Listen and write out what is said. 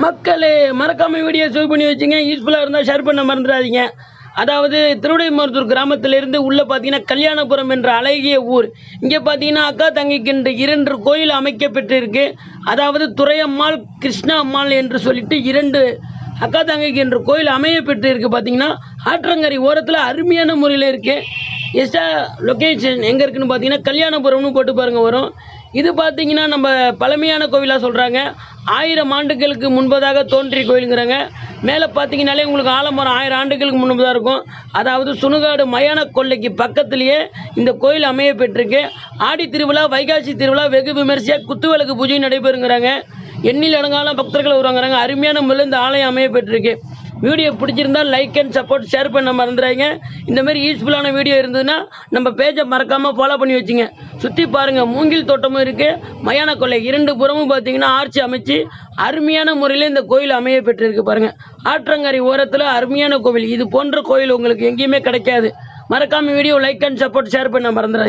மக்களே மறக்காம video save பண்ணி வச்சுங்க. யூஸ்ஃபுல்லாக இருந்தால் ஷேர் பண்ண மறந்துடாதீங்க. அதாவது திருவிடைமருதூர் கிராமத்திலிருந்து உள்ளே பார்த்தீங்கன்னா கல்யாணபுரம் என்ற அழகிய ஊர். இங்கே பார்த்தீங்கன்னா அக்கா தங்கைக்கு 2 கோயில் அமைக்கப்பட்டிருக்கு. அதாவது துரையம்மாள் கிருஷ்ண அம்மாள் என்று சொல்லிட்டு 2 அக்கா தங்கைக்கு என்று கோயில் அமையப்பட்டு இருக்குது. பார்த்தீங்கன்னா ஆற்றங்கரை ஓரத்தில் அருமையான முறையில் இருக்குது. எஸ்டா லொக்கேஷன் எங்கே இருக்குதுன்னு பார்த்தீங்கன்னா கல்யாணபுரம்னு போட்டு பாருங்கள் வரும். இது பார்த்தீங்கன்னா நம்ம பழமையான கோவிலாக சொல்கிறாங்க. 1000 ஆண்டுகளுக்கு முன்பதாக தோன்றிய கோயிலுங்கிறாங்க. மேலே பார்த்தீங்கன்னாலே உங்களுக்கு ஆலமரம் 1000 ஆண்டுகளுக்கு முன்பதாக இருக்கும். அதாவது சுணுகாடு மயான கொள்ளைக்கு பக்கத்துலேயே இந்த கோயில் அமைய பெற்றிருக்கு. ஆடி திருவிழா வைகாசி திருவிழா வெகு விமர்சையாக குத்துவிளக்கு பூஜை நடைபெறுங்கிறாங்க. எண்ணில் அடங்கால பக்தர்கள் வருவாங்கிறாங்க. அருமையான முறையில் இந்த ஆலயம் அமைய பெற்றிருக்கு. வீடியோ பிடிச்சிருந்தால் லைக் அண்ட் சப்போர்ட் ஷேர் பண்ண மறந்துடாதீங்க. இந்தமாரி யூஸ்ஃபுல்லான வீடியோ இருந்ததுன்னா நம்ம பேஜை மறக்காமல் ஃபாலோ பண்ணி வச்சுங்க. சுற்றி பாருங்கள், மூங்கில் தோட்டமும் இருக்குது, மயான கொள்ளை 2 புறமும் பார்த்தீங்கன்னா ஆர்ச்சி அமைச்சு அருமையான முறையில் இந்த கோயில் அமைய பெற்றிருக்கு. பாருங்கள், ஆற்றங்கரை ஓரத்தில் அருமையான கோவில். இது போன்ற கோயில் உங்களுக்கு எங்கேயுமே கிடைக்காது. மறக்காமல் video like and support share பண்ண மறந்துடாதீங்க.